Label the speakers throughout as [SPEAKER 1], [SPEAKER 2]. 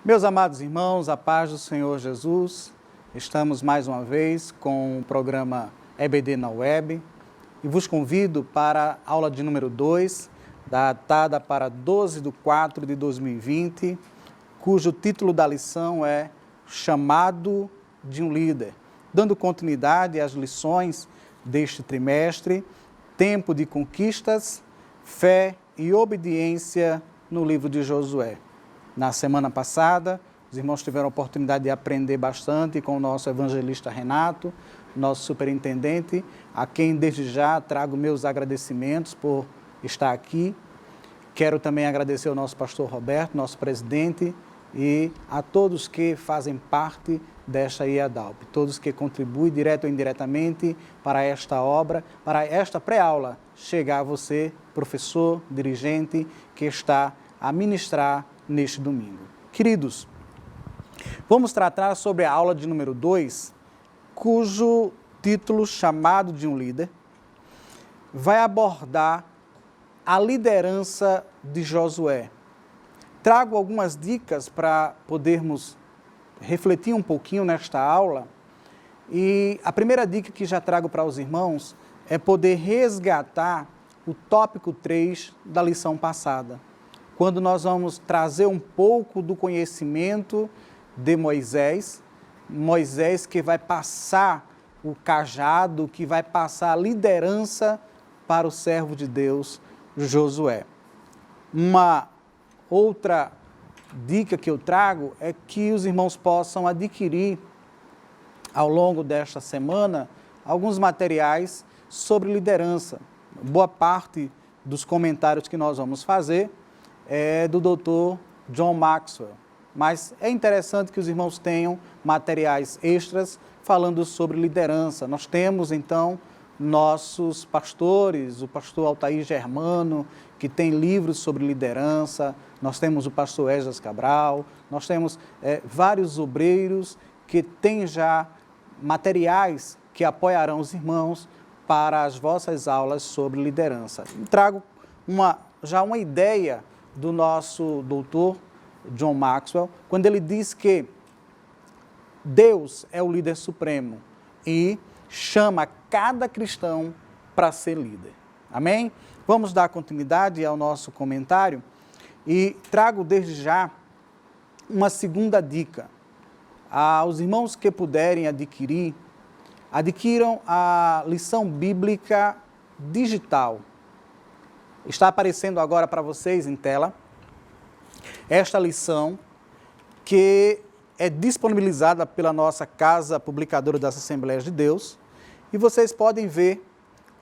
[SPEAKER 1] Meus amados irmãos, a paz do Senhor Jesus, estamos mais uma vez com o programa EBD na Web e vos convido para a aula de número 2, datada para 12/4/2020, cujo título da lição é Chamado de um Líder, dando continuidade às lições deste trimestre, Tempo de Conquistas, Fé e Obediência no livro de Josué. Na semana passada, os irmãos tiveram a oportunidade de aprender bastante com o nosso evangelista Renato, nosso superintendente, a quem desde já trago meus agradecimentos por estar aqui. Quero também agradecer ao nosso pastor Roberto, nosso presidente, e a todos que fazem parte desta IADALP, todos que contribuem direto ou indiretamente para esta obra, para esta pré-aula chegar a você, professor, dirigente, que está a ministrar neste domingo. Queridos, vamos tratar sobre a aula de número 2, cujo título, Chamado de um Líder, vai abordar a liderança de Josué. Trago algumas dicas para podermos refletir um pouquinho nesta aula, e a primeira dica que já trago para os irmãos é poder resgatar o tópico 3 da lição passada, quando nós vamos trazer um pouco do conhecimento de Moisés, Moisés que vai passar o cajado, que vai passar a liderança para o servo de Deus, Josué. Uma outra dica que eu trago é que os irmãos possam adquirir, ao longo desta semana, alguns materiais sobre liderança. Boa parte dos comentários que nós vamos fazer é do Dr. John Maxwell, mas é interessante que os irmãos tenham materiais extras falando sobre liderança. Nós temos, então, nossos pastores, o pastor Altair Germano, que tem livros sobre liderança, nós temos o pastor Esdras Cabral, nós temos vários obreiros que têm já materiais que apoiarão os irmãos para as vossas aulas sobre liderança. E trago já uma ideia do nosso doutor John Maxwell, quando ele diz que Deus é o líder supremo e chama cada cristão para ser líder. Amém? Vamos dar continuidade ao nosso comentário e trago desde já uma segunda dica. Aos irmãos que puderem adquiram a lição bíblica digital. Está aparecendo agora para vocês em tela esta lição que é disponibilizada pela nossa Casa Publicadora das Assembleias de Deus e vocês podem ver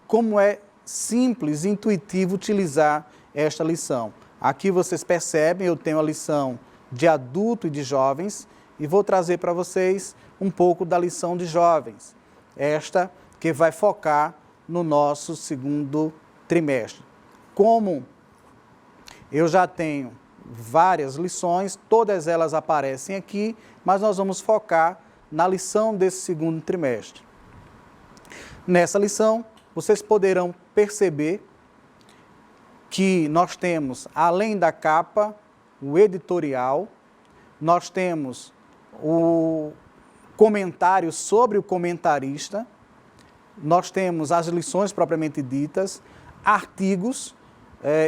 [SPEAKER 1] como é simples e intuitivo utilizar esta lição. Aqui vocês percebem, eu tenho a lição de adulto e de jovens e vou trazer para vocês um pouco da lição de jovens, esta que vai focar no nosso segundo trimestre. Como eu já tenho várias lições, todas elas aparecem aqui, mas nós vamos focar na lição desse segundo trimestre. Nessa lição, vocês poderão perceber que nós temos, além da capa, o editorial, nós temos o comentário sobre o comentarista, nós temos as lições propriamente ditas, artigos.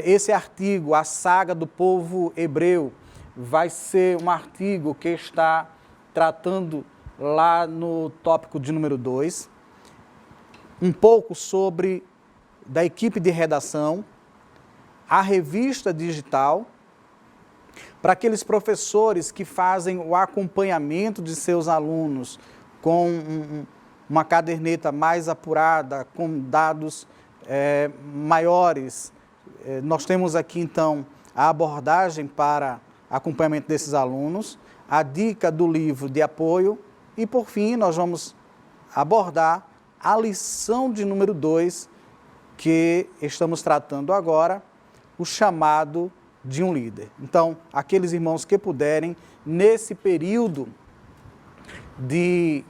[SPEAKER 1] Esse artigo, a saga do povo hebreu, vai ser um artigo que está tratando lá no tópico de número 2, um pouco sobre da equipe de redação, a revista digital, para aqueles professores que fazem o acompanhamento de seus alunos com uma caderneta mais apurada, com dados maiores. Nós temos aqui, então, a abordagem para acompanhamento desses alunos, a dica do livro de apoio e, por fim, nós vamos abordar a lição de número 2, que estamos tratando agora, o chamado de um líder. Então, aqueles irmãos que puderem, nesse período de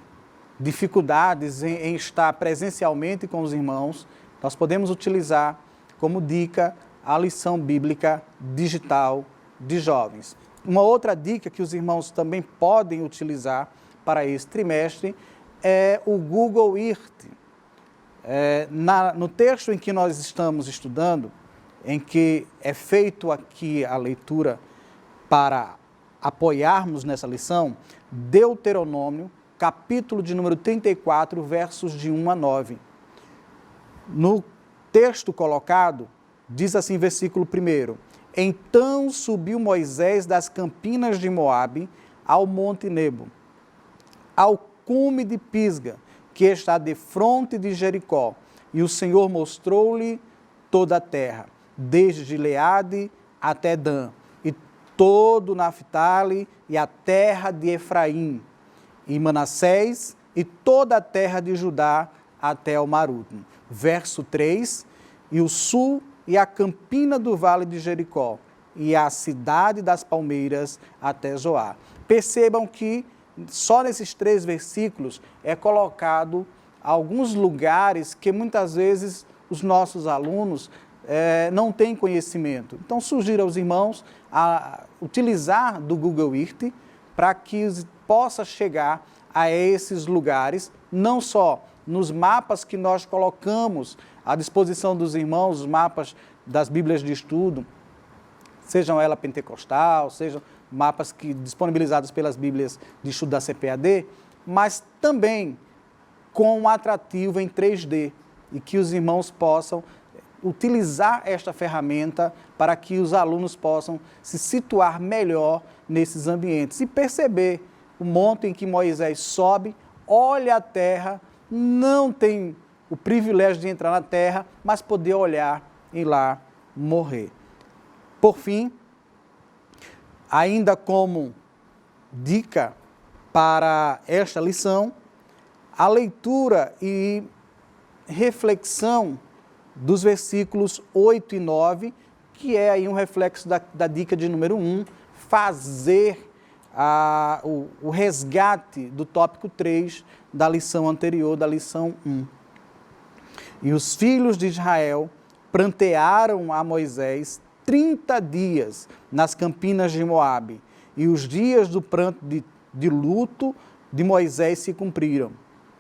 [SPEAKER 1] dificuldades em estar presencialmente com os irmãos, nós podemos utilizar como dica a lição bíblica digital de jovens. Uma outra dica que os irmãos também podem utilizar para esse trimestre é o Google Earth. No texto em que nós estamos estudando, em que é feito aqui a leitura para apoiarmos nessa lição, Deuteronômio, capítulo de número 34, versos de 1 a 9. No texto colocado, diz assim, versículo 1: Então subiu Moisés das campinas de Moabe ao monte Nebo, ao cume de Pisga, que está defronte de Jericó, e o Senhor mostrou-lhe toda a terra, desde Gileade até Dan, e todo Naphtali, e a terra de Efraim, e Manassés, e toda a terra de Judá até o mar último. Verso 3, e o sul, e a campina do vale de Jericó, e a cidade das palmeiras até Zoar. Percebam que só nesses 3 versículos é colocado alguns lugares que muitas vezes os nossos alunos não têm conhecimento. Então, sugiro aos irmãos a utilizar do Google Earth para que possa chegar a esses lugares, não só nos mapas que nós colocamos à disposição dos irmãos, os mapas das Bíblias de estudo, sejam elas pentecostal, sejam mapas disponibilizados pelas Bíblias de estudo da CPAD, mas também com um atrativo em 3D, e que os irmãos possam utilizar esta ferramenta para que os alunos possam se situar melhor nesses ambientes e perceber o monte em que Moisés sobe, olha a terra, não tem o privilégio de entrar na terra, mas poder olhar e lá morrer. Por fim, ainda como dica para esta lição, a leitura e reflexão dos versículos 8 e 9, que é aí um reflexo da dica de número 1, fazer o resgate do tópico 3 da lição anterior, da lição 1. E os filhos de Israel prantearam a Moisés 30 dias nas campinas de Moabe, e os dias do pranto de luto de Moisés se cumpriram.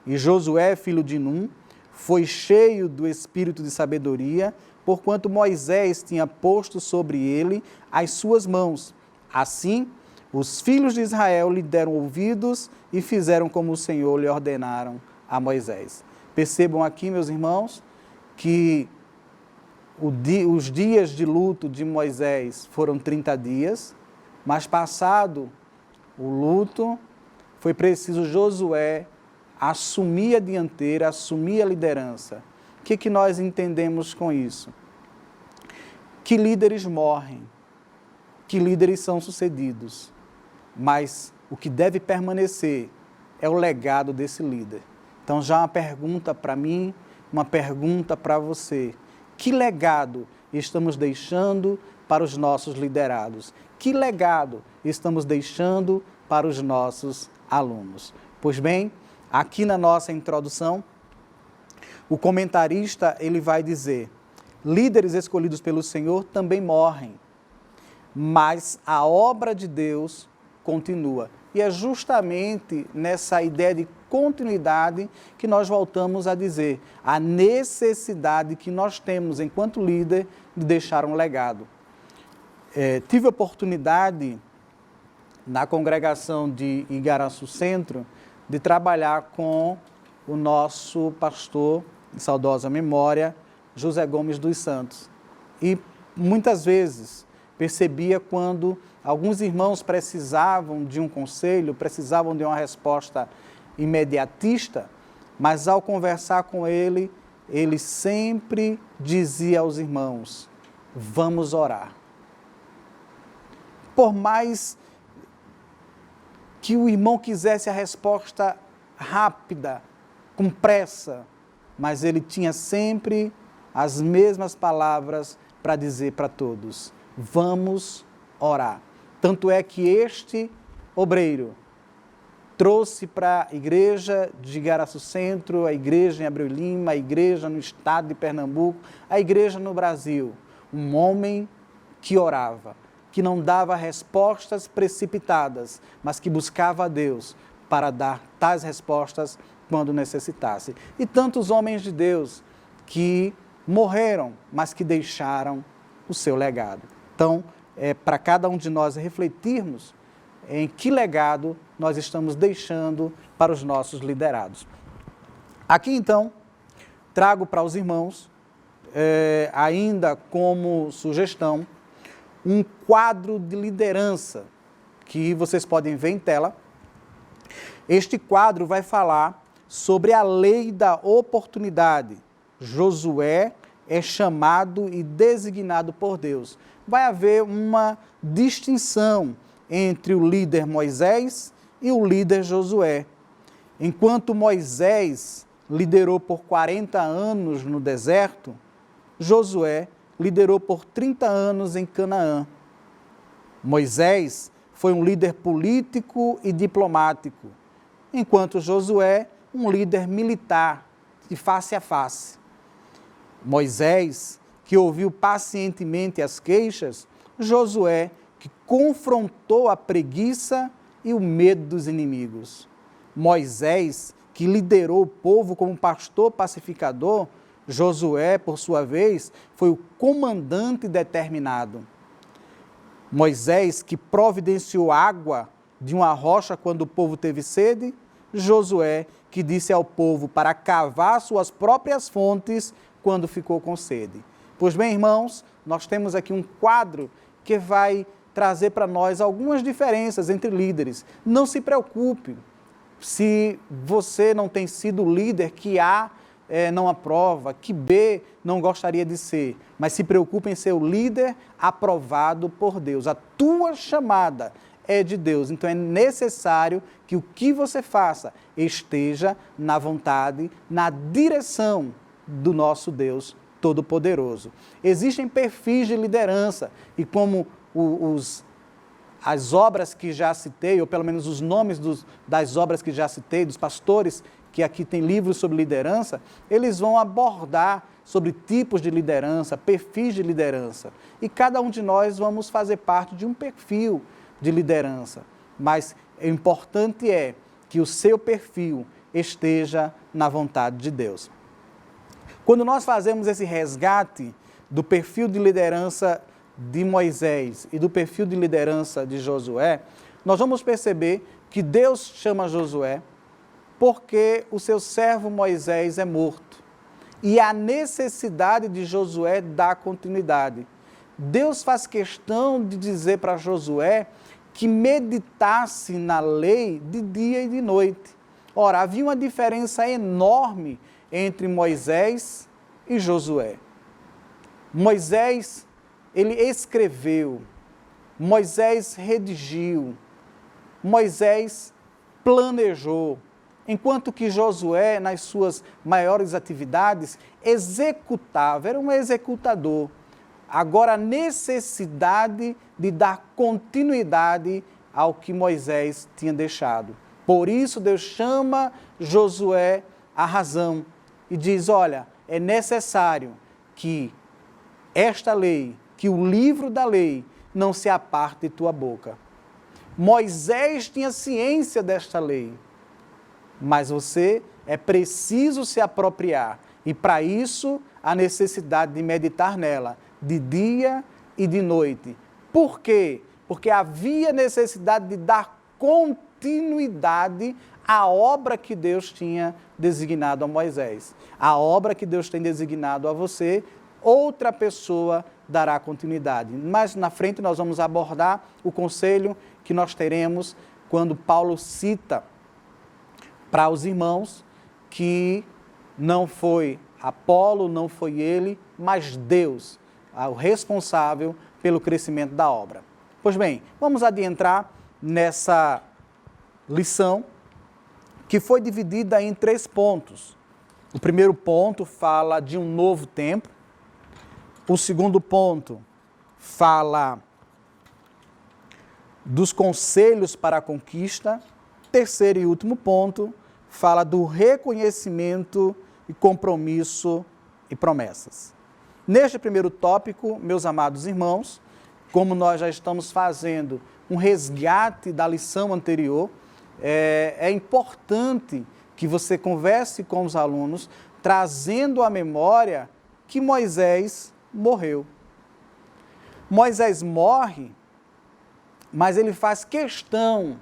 [SPEAKER 1] E Josué, filho de Num, foi cheio do espírito de sabedoria, porquanto Moisés tinha posto sobre ele as suas mãos. Assim, os filhos de Israel lhe deram ouvidos e fizeram como o Senhor lhe ordenaram a Moisés. Percebam aqui, meus irmãos, que os dias de luto de Moisés foram 30 dias, mas passado o luto, foi preciso Josué assumir a dianteira, assumir a liderança. O que nós entendemos com isso? Que líderes morrem, que líderes são sucedidos, mas o que deve permanecer é o legado desse líder. Então, já uma pergunta para mim, uma pergunta para você. Que legado estamos deixando para os nossos liderados? Que legado estamos deixando para os nossos alunos? Pois bem, aqui na nossa introdução, o comentarista ele vai dizer: líderes escolhidos pelo Senhor também morrem, mas a obra de Deus continua. E é justamente nessa ideia de continuidade que nós voltamos a dizer a necessidade que nós temos, enquanto líder, de deixar um legado. Tive a oportunidade, na congregação de Igaraçu Centro, de trabalhar com o nosso pastor, em saudosa memória, José Gomes dos Santos. E muitas vezes percebia quando alguns irmãos precisavam de um conselho, precisavam de uma resposta imediatista, mas ao conversar com ele, ele sempre dizia aos irmãos: vamos orar. Por mais que o irmão quisesse a resposta rápida, com pressa, mas ele tinha sempre as mesmas palavras para dizer para todos: vamos orar. Tanto é que este obreiro trouxe para a igreja de Igaraçu Centro, a igreja em Abreu Lima, a igreja no estado de Pernambuco, a igreja no Brasil, um homem que orava, que não dava respostas precipitadas, mas que buscava a Deus para dar tais respostas quando necessitasse. E tantos homens de Deus que morreram, mas que deixaram o seu legado. Então, para cada um de nós refletirmos em que legado nós estamos deixando para os nossos liderados. Aqui, então, trago para os irmãos, ainda como sugestão, um quadro de liderança que vocês podem ver em tela. Este quadro vai falar sobre a lei da oportunidade. Josué é chamado e designado por Deus. Vai haver uma distinção entre o líder Moisés e o líder Josué. Enquanto Moisés liderou por 40 anos no deserto, Josué liderou por 30 anos em Canaã. Moisés foi um líder político e diplomático, enquanto Josué, um líder militar, de face a face. Moisés, que ouviu pacientemente as queixas, Josué, que confrontou a preguiça e o medo dos inimigos. Moisés, que liderou o povo como pastor pacificador, Josué, por sua vez, foi o comandante determinado. Moisés, que providenciou água de uma rocha quando o povo teve sede, Josué, que disse ao povo para cavar suas próprias fontes quando ficou com sede. Pois bem, irmãos, nós temos aqui um quadro que vai trazer para nós algumas diferenças entre líderes. Não se preocupe se você não tem sido o líder que A não aprova, que B não gostaria de ser, mas se preocupe em ser o líder aprovado por Deus. A tua chamada é de Deus, então é necessário que o que você faça esteja na vontade, na direção do nosso Deus Todo-Poderoso. Existem perfis de liderança e como as obras que já citei, ou pelo menos os nomes das obras que já citei, dos pastores que aqui tem livros sobre liderança, eles vão abordar sobre tipos de liderança, perfis de liderança. E cada um de nós vamos fazer parte de um perfil de liderança. Mas o importante é que o seu perfil esteja na vontade de Deus. Quando nós fazemos esse resgate do perfil de liderança de Moisés e do perfil de liderança de Josué, nós vamos perceber que Deus chama Josué porque o seu servo Moisés é morto. E a necessidade de Josué dar continuidade. Deus faz questão de dizer para Josué que meditasse na lei de dia e de noite. Ora, havia uma diferença enorme entre Moisés e Josué. Moisés, ele escreveu, Moisés redigiu, Moisés planejou, enquanto que Josué, nas suas maiores atividades, executava, era um executador. Agora, a necessidade de dar continuidade ao que Moisés tinha deixado. Por isso, Deus chama Josué à razão e diz, olha, é necessário que esta lei, que o livro da lei não se aparte de tua boca. Moisés tinha ciência desta lei, mas você é preciso se apropriar e para isso a necessidade de meditar nela de dia e de noite. Por quê? Porque havia necessidade de dar continuidade à obra que Deus tinha designado a Moisés. A obra que Deus tem designado a você, outra pessoa dará continuidade. Mas na frente nós vamos abordar o conselho que nós teremos quando Paulo cita para os irmãos que não foi Apolo, não foi ele, mas Deus, o responsável pelo crescimento da obra. Pois bem, vamos adentrar nessa lição que foi dividida em 3 pontos. O primeiro ponto fala de um novo tempo. O segundo ponto fala dos conselhos para a conquista. Terceiro e último ponto fala do reconhecimento e compromisso e promessas. Neste primeiro tópico, meus amados irmãos, como nós já estamos fazendo um resgate da lição anterior, é importante que você converse com os alunos, trazendo à memória que Moisés morreu. Moisés morre, mas ele faz questão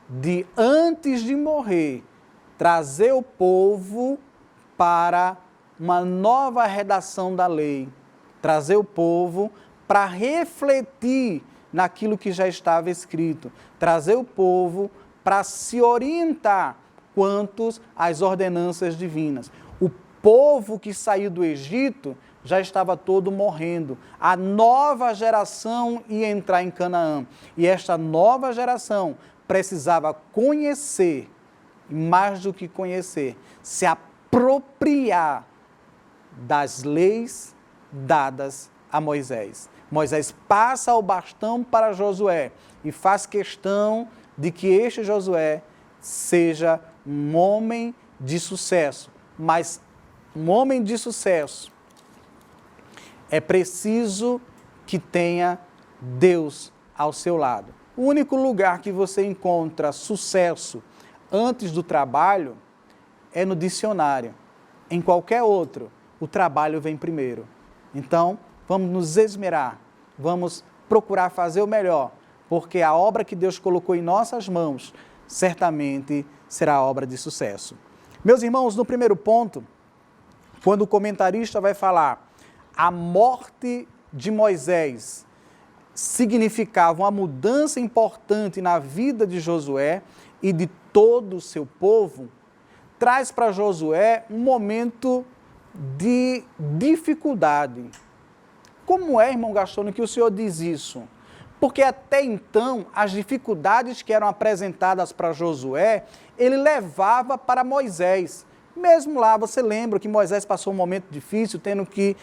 [SPEAKER 1] de, antes de morrer, trazer o povo para uma nova redação da lei, trazer o povo para refletir naquilo que já estava escrito, trazer o povo para se orientar quanto às ordenanças divinas. O povo que saiu do Egito já estava todo morrendo. A nova geração ia entrar em Canaã. E esta nova geração precisava conhecer, mais do que conhecer, se apropriar das leis dadas a Moisés. Moisés passa o bastão para Josué e faz questão de que este Josué seja um homem de sucesso. Mas um homem de sucesso é preciso que tenha Deus ao seu lado. O único lugar que você encontra sucesso antes do trabalho é no dicionário. Em qualquer outro, o trabalho vem primeiro. Então, vamos nos esmerar, vamos procurar fazer o melhor, porque a obra que Deus colocou em nossas mãos certamente será obra de sucesso. Meus irmãos, no primeiro ponto, quando o comentarista vai falar a morte de Moisés significava uma mudança importante na vida de Josué e de todo o seu povo, traz para Josué um momento de dificuldade. Como é, irmão Gastone, que o senhor diz isso? Porque até então, as dificuldades que eram apresentadas para Josué, ele levava para Moisés. Mesmo lá, você lembra que Moisés passou um momento difícil, tendo que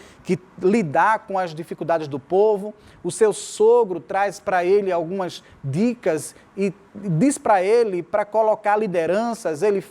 [SPEAKER 1] lidar com as dificuldades do povo. O seu sogro traz para ele algumas dicas e diz para ele para colocar lideranças. Ele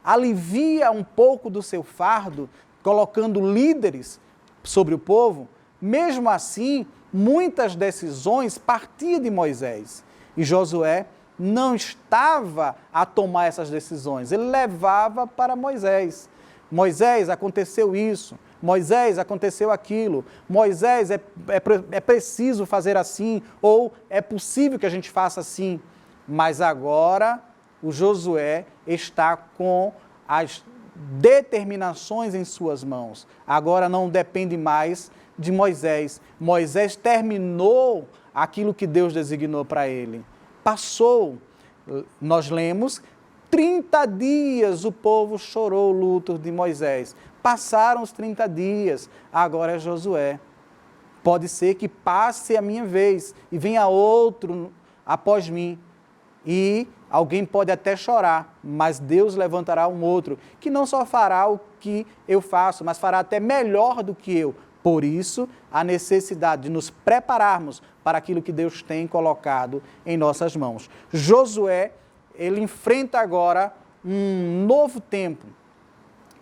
[SPEAKER 1] alivia um pouco do seu fardo, colocando líderes sobre o povo. Mesmo assim, muitas decisões partiam de Moisés. E Josué não estava a tomar essas decisões, ele levava para Moisés. Moisés, aconteceu isso, Moisés, aconteceu aquilo, Moisés, é preciso fazer assim, ou é possível que a gente faça assim. Mas agora o Josué está com as determinações em suas mãos. Agora não depende mais de Moisés. Moisés terminou aquilo que Deus designou para ele. Passou, nós lemos, 30 dias o povo chorou o luto de Moisés. Passaram os 30 dias, agora é Josué. Pode ser que passe a minha vez e venha outro após mim. E alguém pode até chorar, mas Deus levantará um outro, que não só fará o que eu faço, mas fará até melhor do que eu. Por isso, a necessidade de nos prepararmos para aquilo que Deus tem colocado em nossas mãos. Josué, ele enfrenta agora um novo tempo,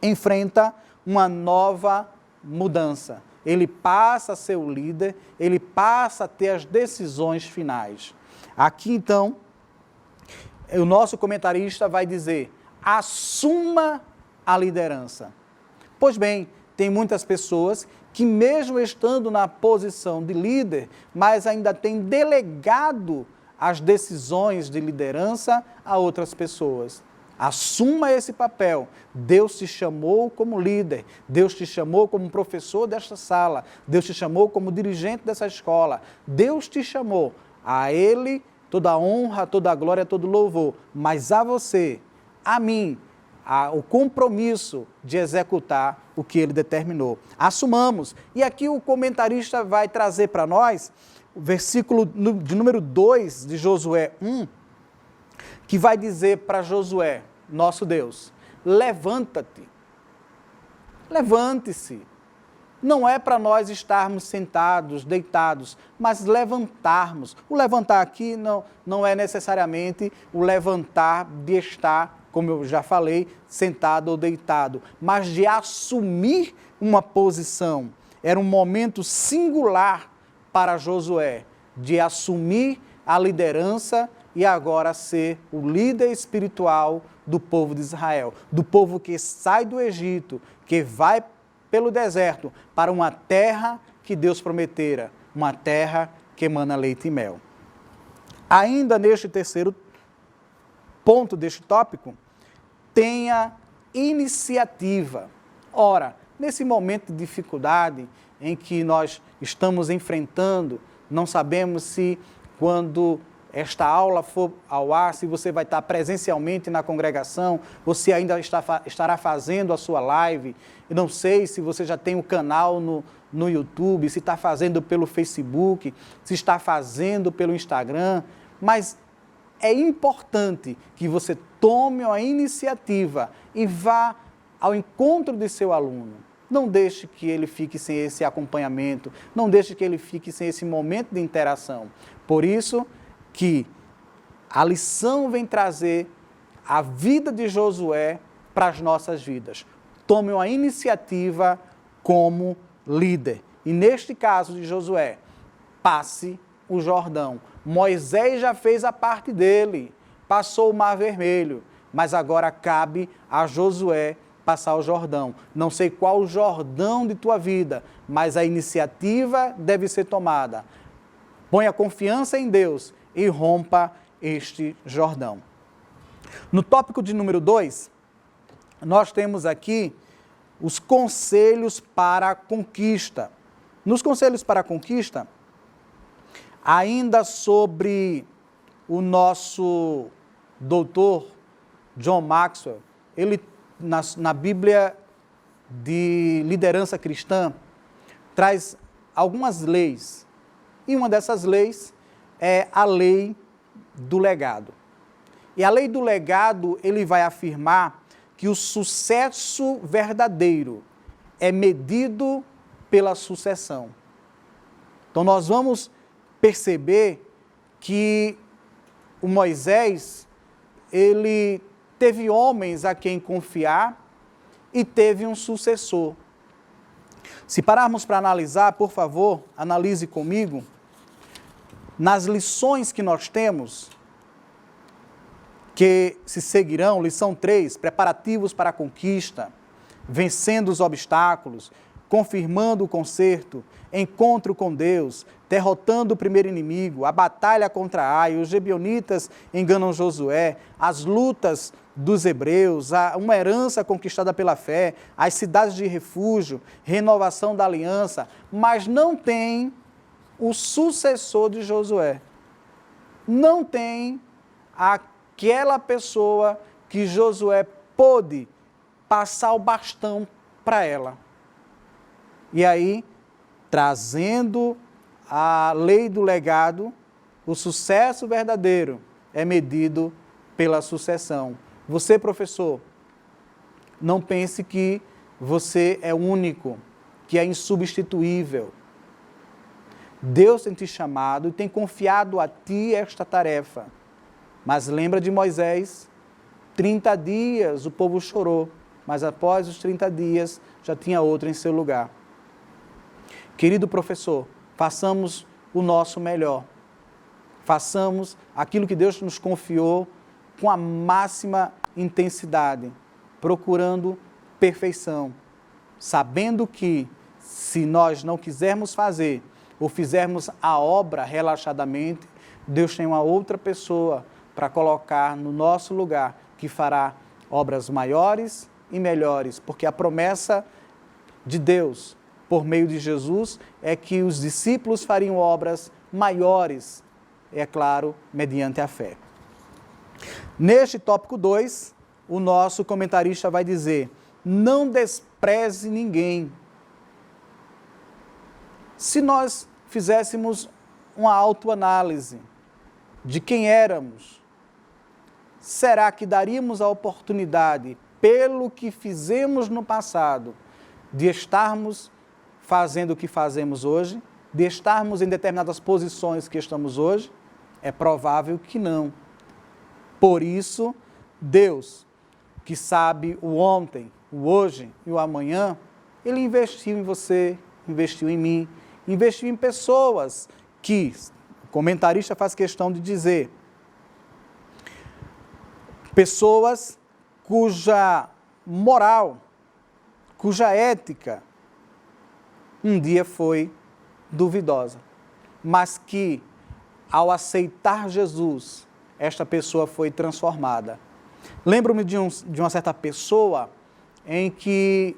[SPEAKER 1] enfrenta uma nova mudança. Ele passa a ser o líder, ele passa a ter as decisões finais. Aqui, então, o nosso comentarista vai dizer, assuma a liderança. Pois bem, tem muitas pessoas que mesmo estando na posição de líder, mas ainda tem delegado as decisões de liderança a outras pessoas. Assuma esse papel. Deus te chamou como líder, Deus te chamou como professor desta sala, Deus te chamou como dirigente dessa escola, Deus te chamou. A Ele toda a honra, toda a glória, todo o louvor, mas a você, a mim, o compromisso de executar o que ele determinou. Assumamos. E aqui o comentarista vai trazer para nós o versículo de número 2 de Josué 1, que vai dizer para Josué, nosso Deus, levanta-te, levante-se. Não é para nós estarmos sentados, deitados, mas levantarmos. O levantar aqui não é necessariamente o levantar de estar, como eu já falei, sentado ou deitado, mas de assumir uma posição. Era um momento singular para Josué, de assumir a liderança e agora ser o líder espiritual do povo de Israel, do povo que sai do Egito, que vai pelo deserto para uma terra que Deus prometera, uma terra que emana leite e mel. Ainda neste terceiro ponto deste tópico, tenha iniciativa. Ora, nesse momento de dificuldade em que nós estamos enfrentando, não sabemos se quando esta aula for ao ar, se você vai estar presencialmente na congregação, ou se ainda estará fazendo a sua live. Eu não sei se você já tem um canal no YouTube, se está fazendo pelo Facebook, se está fazendo pelo Instagram, mas é importante que você tome a iniciativa e vá ao encontro de seu aluno. Não deixe que ele fique sem esse acompanhamento, não deixe que ele fique sem esse momento de interação. Por isso que a lição vem trazer a vida de Josué para as nossas vidas. Tome uma iniciativa como líder. E neste caso de Josué, passe o Jordão. Moisés já fez a parte dele, passou o Mar Vermelho, mas agora cabe a Josué passar o Jordão. Não sei qual o Jordão de tua vida, mas a iniciativa deve ser tomada. Ponha confiança em Deus e rompa este Jordão. No tópico de número 2, nós temos aqui os conselhos para a conquista. Nos conselhos para a conquista, ainda sobre o nosso doutor John Maxwell, ele na Bíblia de liderança cristã traz algumas leis, e uma dessas leis é a lei do legado. E a lei do legado, ele vai afirmar que o sucesso verdadeiro é medido pela sucessão. Então nós vamos perceber que o Moisés, ele teve homens a quem confiar e teve um sucessor. Se pararmos para analisar, por favor, analise comigo, nas lições que nós temos, que se seguirão, lição 3, preparativos para a conquista, vencendo os obstáculos, confirmando o conserto, encontro com Deus, derrotando o primeiro inimigo, a batalha contra Ai, os gibeonitas enganam Josué, as lutas dos hebreus, uma herança conquistada pela fé, as cidades de refúgio, renovação da aliança, mas não tem o sucessor de Josué. Não tem aquela pessoa que Josué pôde passar o bastão para ela. E aí, trazendo a lei do legado, o sucesso verdadeiro é medido pela sucessão. Você, professor, não pense que você é único, que é insubstituível. Deus tem te chamado e tem confiado a ti esta tarefa. Mas lembra de Moisés, 30 dias o povo chorou, mas após os 30 dias já tinha outro em seu lugar. Querido professor, façamos o nosso melhor. Façamos aquilo que Deus nos confiou com a máxima intensidade, procurando perfeição, sabendo que, se nós não quisermos fazer ou fizermos a obra relaxadamente, Deus tem uma outra pessoa para colocar no nosso lugar, que fará obras maiores e melhores, porque a promessa de Deus, por meio de Jesus, é que os discípulos fariam obras maiores, é claro, mediante a fé. Neste tópico 2, o nosso comentarista vai dizer: não despreze ninguém. Se nós fizéssemos uma autoanálise de quem éramos, será que daríamos a oportunidade, pelo que fizemos no passado, de estarmos fazendo o que fazemos hoje, de estarmos em determinadas posições que estamos hoje? É provável que não. Por isso, Deus, que sabe o ontem, o hoje e o amanhã, Ele investiu em você, investiu em mim, investiu em pessoas que, comentarista faz questão de dizer: pessoas cuja moral, cuja ética um dia foi duvidosa, mas que ao aceitar Jesus, esta pessoa foi transformada. Lembro-me de uma certa pessoa em que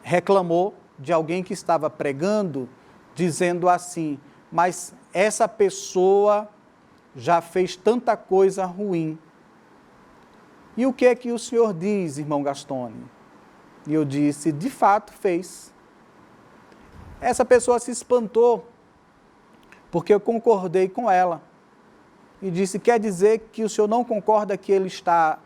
[SPEAKER 1] reclamou de alguém que estava pregando, dizendo assim: mas essa pessoa já fez tanta coisa ruim. E o que é que o senhor diz, irmão Gastone? E eu disse: de fato fez. Essa pessoa se espantou, porque eu concordei com ela. E disse: quer dizer que o senhor não concorda que ele está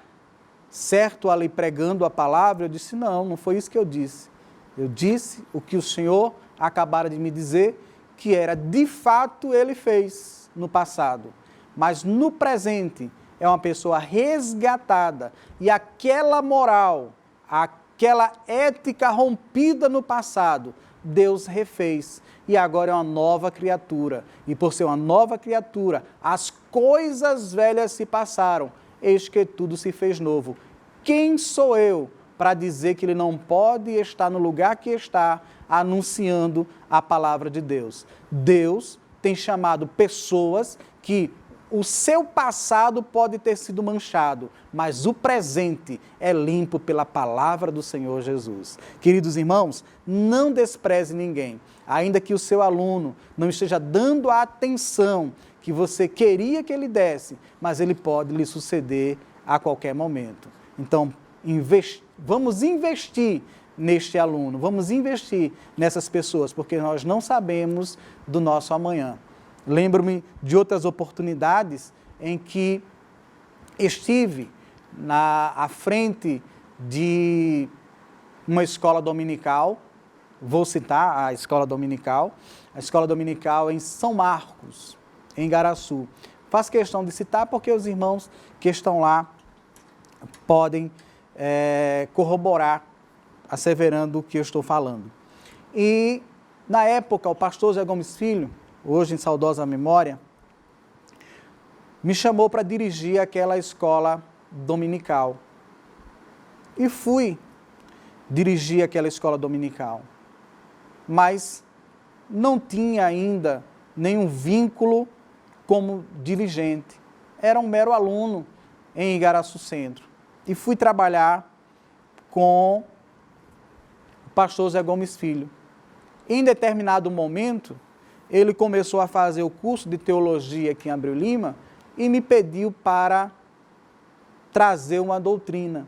[SPEAKER 1] certo ali pregando a palavra? Eu disse: não, não foi isso que eu disse. Eu disse o que o senhor acabara de me dizer, que era de fato ele fez no passado. Mas no presente é uma pessoa resgatada. E aquela moral, aquela ética rompida no passado, Deus refez. E agora é uma nova criatura. E por ser uma nova criatura, as coisas velhas se passaram, eis que tudo se fez novo. Quem sou eu para dizer que ele não pode estar no lugar que está, anunciando a palavra de Deus? Deus tem chamado pessoas que o seu passado pode ter sido manchado, mas o presente é limpo pela palavra do Senhor Jesus. Queridos irmãos, não despreze ninguém. Ainda que o seu aluno não esteja dando a atenção que você queria que ele desse, mas ele pode lhe suceder a qualquer momento. Então, vamos investir neste aluno, vamos investir nessas pessoas, porque nós não sabemos do nosso amanhã. Lembro-me de outras oportunidades em que estive à frente de uma escola dominical. Vou citar a escola dominical em São Marcos, em Igaraçu. Faço questão de citar porque os irmãos que estão lá podem corroborar, asseverando o que eu estou falando. E, na época, o pastor Zé Gomes Filho, hoje em saudosa memória, me chamou para dirigir aquela escola dominical. E fui dirigir aquela escola dominical. Mas não tinha ainda nenhum vínculo como dirigente. Era um mero aluno em Igaraçu Centro. E fui trabalhar com o pastor Zé Gomes Filho. Em determinado momento, ele começou a fazer o curso de teologia aqui em Abreu Lima e me pediu para trazer uma doutrina.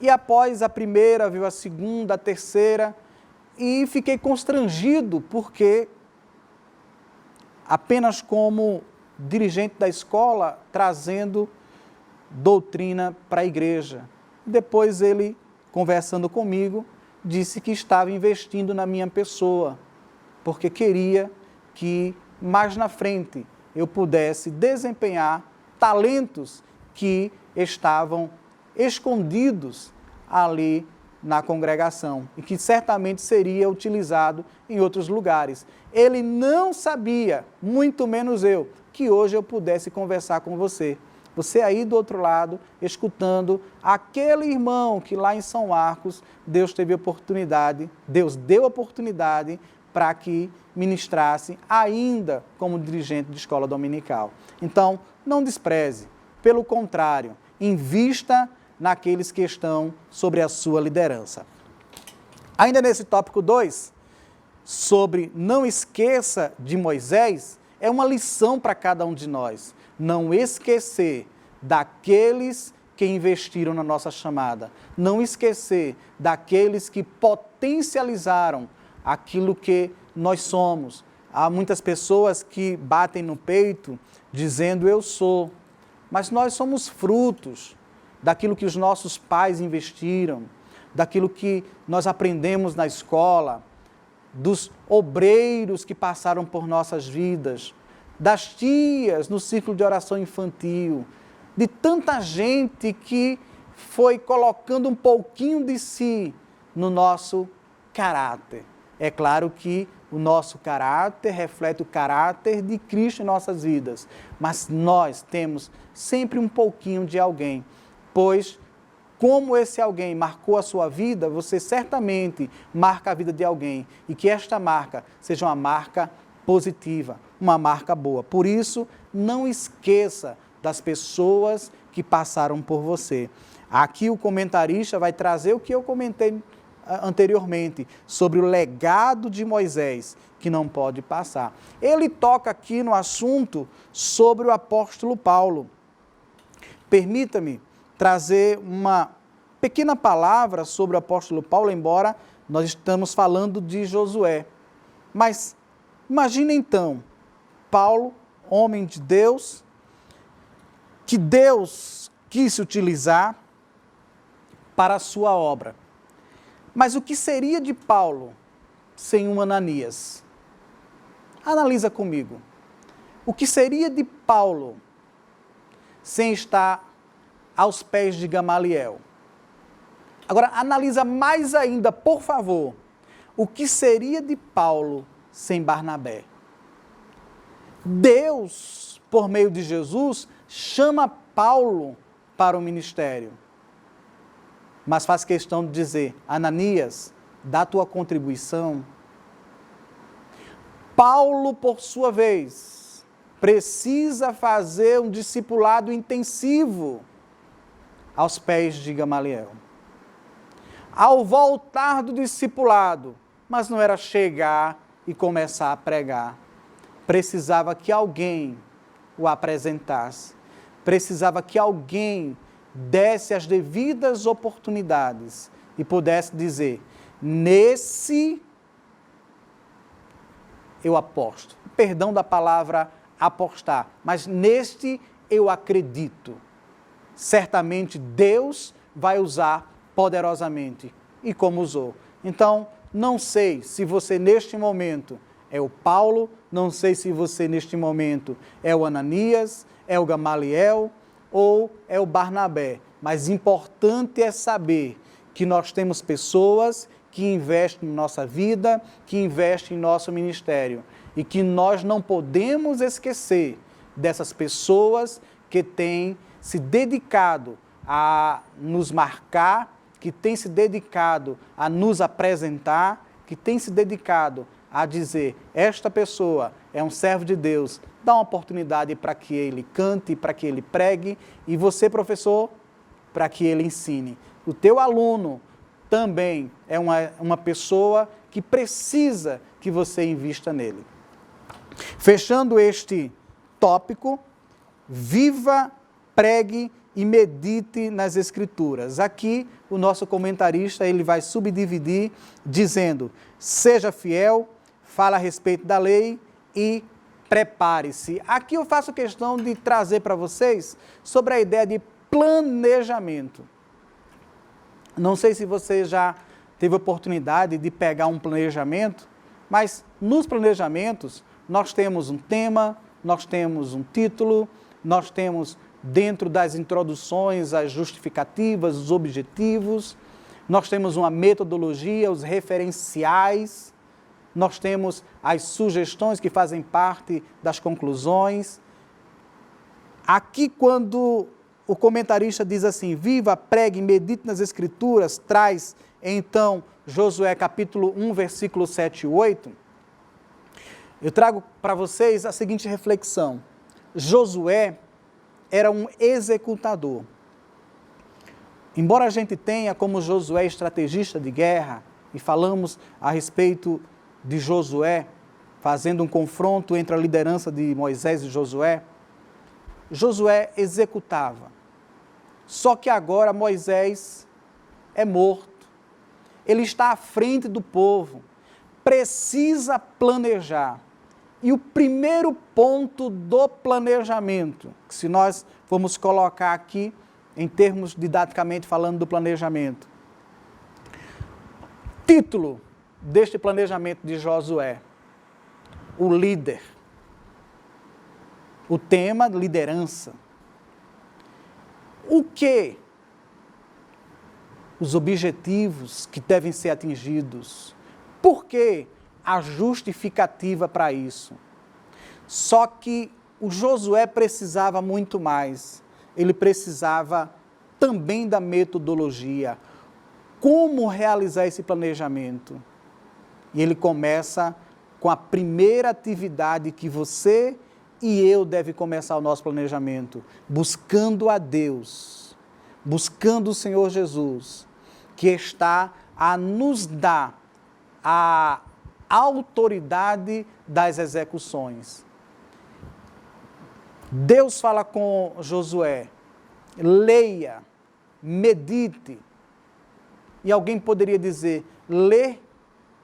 [SPEAKER 1] E após a primeira, veio a segunda, a terceira, e fiquei constrangido, porque apenas como dirigente da escola, trazendo doutrina para a igreja. Depois ele, conversando comigo, disse que estava investindo na minha pessoa, porque queria que mais na frente eu pudesse desempenhar talentos que estavam escondidos ali na congregação e que certamente seria utilizado em outros lugares. Ele não sabia, muito menos eu, que hoje eu pudesse conversar com você. Você aí do outro lado, escutando aquele irmão que lá em São Marcos, Deus deu oportunidade para que ministrasse ainda como dirigente de escola dominical. Então, não despreze, pelo contrário, invista naqueles que estão sobre a sua liderança. Ainda nesse tópico 2, sobre não esqueça de Moisés, é uma lição para cada um de nós. Não esquecer daqueles que investiram na nossa chamada. Não esquecer daqueles que potencializaram aquilo que nós somos. Há muitas pessoas que batem no peito dizendo eu sou, mas nós somos frutos daquilo que os nossos pais investiram, daquilo que nós aprendemos na escola, dos obreiros que passaram por nossas vidas, das tias no círculo de oração infantil, de tanta gente que foi colocando um pouquinho de si no nosso caráter. É claro que o nosso caráter, reflete o caráter de Cristo em nossas vidas. Mas nós temos sempre um pouquinho de alguém, pois como esse alguém marcou a sua vida, você certamente marca a vida de alguém. E que esta marca seja uma marca positiva, uma marca boa. Por isso, não esqueça das pessoas que passaram por você. Aqui o comentarista vai trazer o que eu comentei anteriormente, sobre o legado de Moisés, que não pode passar. Ele toca aqui no assunto sobre o apóstolo Paulo. Permita-me trazer uma pequena palavra sobre o apóstolo Paulo, embora nós estamos falando de Josué. Mas imagine então, Paulo, homem de Deus, que Deus quis utilizar para a sua obra. Mas o que seria de Paulo sem um Ananias? Analisa comigo. O que seria de Paulo sem estar aos pés de Gamaliel? Agora, analisa mais ainda, por favor, o que seria de Paulo sem Barnabé? Deus, por meio de Jesus, chama Paulo para o ministério. Mas faz questão de dizer, Ananias, dá tua contribuição. Paulo, por sua vez, precisa fazer um discipulado intensivo aos pés de Gamaliel. Ao voltar do discipulado, mas não era chegar e começar a pregar. Precisava que alguém o apresentasse. Precisava que alguém desse as devidas oportunidades e pudesse dizer, nesse eu aposto. Perdão da palavra apostar, mas neste eu acredito. Certamente Deus vai usar poderosamente e como usou. Então, não sei se você neste momento é o Paulo, não sei se você neste momento é o Ananias, é o Gamaliel ou é o Barnabé, mas importante é saber que nós temos pessoas que investem em nossa vida, que investem em nosso ministério e que nós não podemos esquecer dessas pessoas que têm se dedicado a nos marcar, que têm se dedicado a nos apresentar, que têm se dedicado a dizer, esta pessoa é um servo de Deus, dá uma oportunidade para que ele cante, para que ele pregue, e você, professor, para que ele ensine. O teu aluno também é uma pessoa que precisa que você invista nele. Fechando este tópico, viva, pregue e medite nas Escrituras. Aqui, o nosso comentarista ele vai subdividir, dizendo, seja fiel, fala a respeito da lei e prepare-se. Aqui eu faço questão de trazer para vocês sobre a ideia de planejamento. Não sei se você já teve oportunidade de pegar um planejamento, mas nos planejamentos nós temos um tema, nós temos um título, nós temos dentro das introduções as justificativas, os objetivos, nós temos uma metodologia, os referenciais, nós temos as sugestões que fazem parte das conclusões. Aqui, quando o comentarista diz assim, viva, pregue e medite nas Escrituras, traz, então, Josué capítulo 1, versículo 7 e 8, eu trago para vocês a seguinte reflexão. Josué era um executador. Embora a gente tenha como Josué estrategista de guerra, e falamos a respeito de Josué, fazendo um confronto entre a liderança de Moisés e Josué, Josué executava. Só que agora Moisés é morto. Ele está à frente do povo. Precisa planejar. E o primeiro ponto do planejamento, se nós formos colocar aqui, em termos didaticamente falando do planejamento, título deste planejamento de Josué, o líder. O tema, liderança. O que? Os objetivos que devem ser atingidos. Por que a justificativa para isso. Só que o Josué precisava muito mais. Ele precisava também da metodologia. Como realizar esse planejamento? E ele começa com a primeira atividade que você e eu devem começar o nosso planejamento, buscando a Deus, buscando o Senhor Jesus, que está a nos dar a autoridade das execuções. Deus fala com Josué, leia, medite. E alguém poderia dizer, ler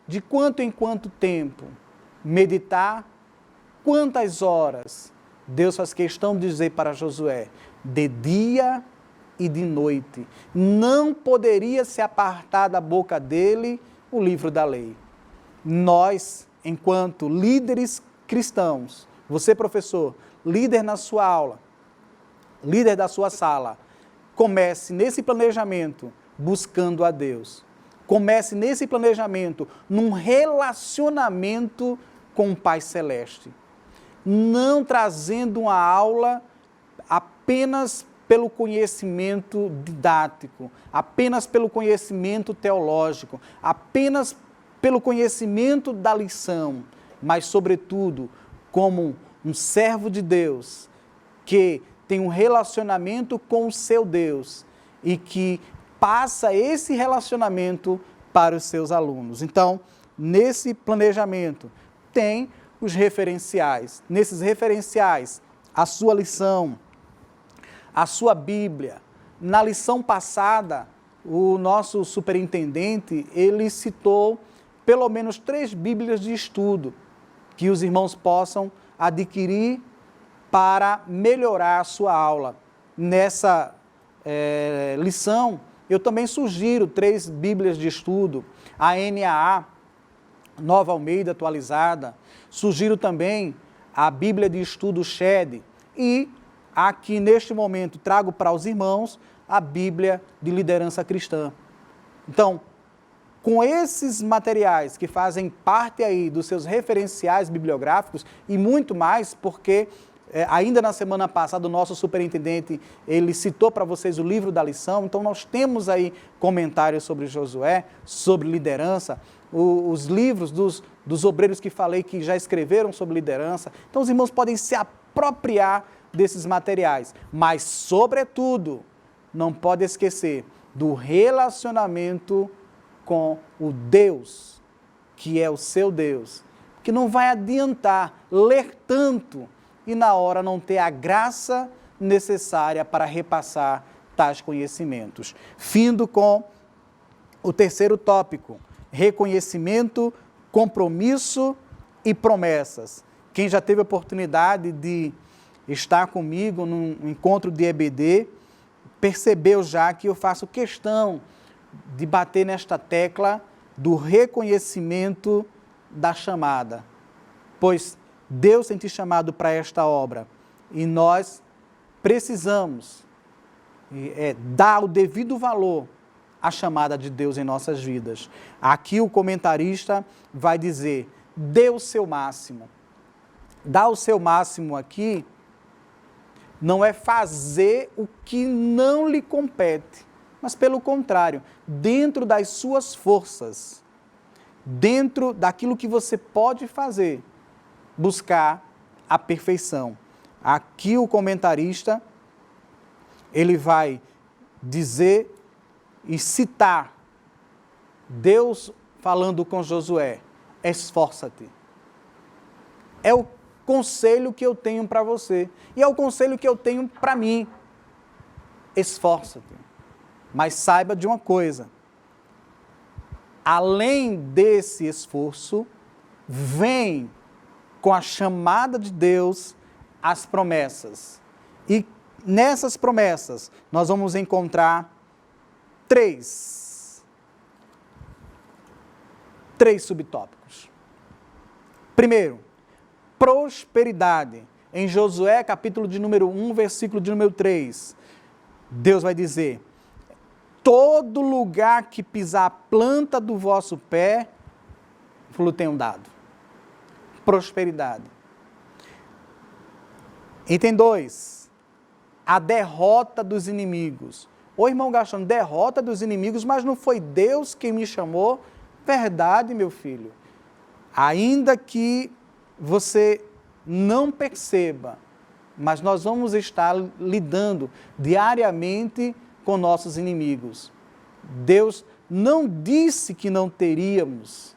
[SPEAKER 1] de quanto em quanto tempo? Meditar quantas horas? Deus faz questão de dizer para Josué, de dia e de noite. Não poderia se apartar da boca dele o livro da lei. Nós, enquanto líderes cristãos, você professor, líder na sua aula, líder da sua sala, comece nesse planejamento buscando a Deus. Comece nesse planejamento num relacionamento com o Pai Celeste. Não trazendo uma aula apenas pelo conhecimento didático, apenas pelo conhecimento teológico, apenas pelo conhecimento da lição, mas, sobretudo, como um servo de Deus, que tem um relacionamento com o seu Deus e que passa esse relacionamento para os seus alunos. Então, nesse planejamento, tem os referenciais. Nesses referenciais, a sua lição, a sua Bíblia. Na lição passada, o nosso superintendente, ele citou pelo menos 3 Bíblias de estudo que os irmãos possam adquirir para melhorar a sua aula. Nessa lição, eu também sugiro 3 Bíblias de estudo, a NAA, Nova Almeida Atualizada, sugiro também a Bíblia de Estudo Shed e aqui neste momento trago para os irmãos a Bíblia de Liderança Cristã. Então, com esses materiais que fazem parte aí dos seus referenciais bibliográficos e muito mais, porque ainda na semana passada o nosso superintendente, ele citou para vocês o livro da lição, então nós temos aí comentários sobre Josué, sobre liderança, os livros dos obreiros que falei que já escreveram sobre liderança, então os irmãos podem se apropriar desses materiais, mas sobretudo, não pode esquecer do relacionamento com o Deus, que é o seu Deus, que não vai adiantar ler tanto e na hora não ter a graça necessária para repassar tais conhecimentos. Findo com o terceiro tópico, reconhecimento, compromisso e promessas. Quem já teve a oportunidade de estar comigo num encontro de EBD, percebeu já que eu faço questão de bater nesta tecla do reconhecimento da chamada, pois Deus tem te chamado para esta obra e nós precisamos dar o devido valor à chamada de Deus em nossas vidas. Aqui o comentarista vai dizer, dê o seu máximo. Dar o seu máximo aqui não é fazer o que não lhe compete, mas pelo contrário, dentro das suas forças, dentro daquilo que você pode fazer, buscar a perfeição. Aqui o comentarista, ele vai dizer e citar Deus falando com Josué, esforça-te. É o conselho que eu tenho para você, e é o conselho que eu tenho para mim, esforça-te. Mas saiba de uma coisa, além desse esforço, vem com a chamada de Deus as promessas. E nessas promessas nós vamos encontrar três subtópicos. Primeiro, prosperidade. Em Josué, capítulo de número 1, versículo de número 3, Deus vai dizer, todo lugar que pisar a planta do vosso pé, título tenho dado? Prosperidade. Item 2, a derrota dos inimigos. Ô irmão Gastão, derrota dos inimigos, mas não foi Deus quem me chamou? Verdade, meu filho. Ainda que você não perceba, mas nós vamos estar lidando diariamente com nossos inimigos. Deus não disse que não teríamos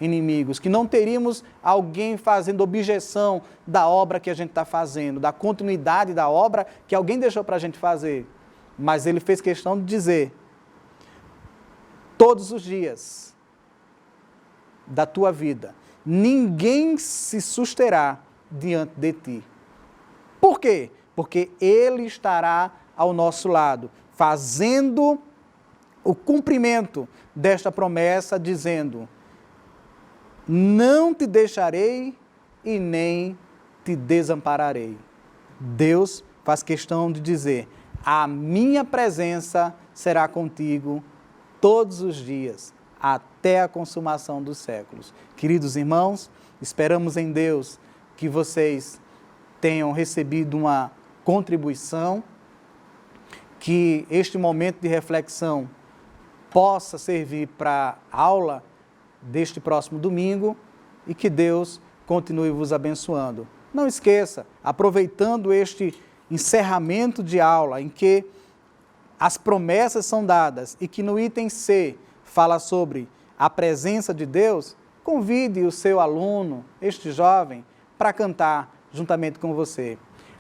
[SPEAKER 1] inimigos, que não teríamos alguém fazendo objeção da obra que a gente está fazendo, da continuidade da obra que alguém deixou para a gente fazer. Mas ele fez questão de dizer, todos os dias da tua vida, ninguém se susterá diante de ti. Por quê? Porque ele estará ao nosso lado, fazendo o cumprimento desta promessa, dizendo, não te deixarei e nem te desampararei. Deus faz questão de dizer, a minha presença será contigo todos os dias, até a consumação dos séculos. Queridos irmãos, esperamos em Deus que vocês tenham recebido uma contribuição, que este momento de reflexão possa servir para a aula deste próximo domingo e que Deus continue vos abençoando. Não esqueça, aproveitando este encerramento de aula em que as promessas são dadas e que no item C fala sobre a presença de Deus, convide o seu aluno, este jovem, para cantar juntamente com você.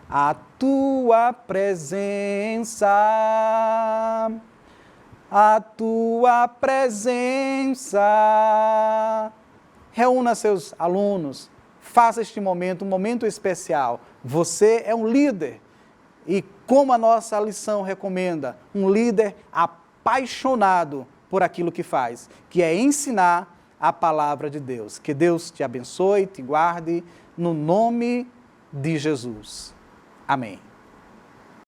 [SPEAKER 1] A tua presença, a tua presença. Reúna seus alunos, faça este momento um momento especial. Você é um líder e, como a nossa lição recomenda, um líder apaixonado por aquilo que faz, que é ensinar a palavra de Deus. Que Deus te abençoe, te guarde, no nome de Jesus. Amém.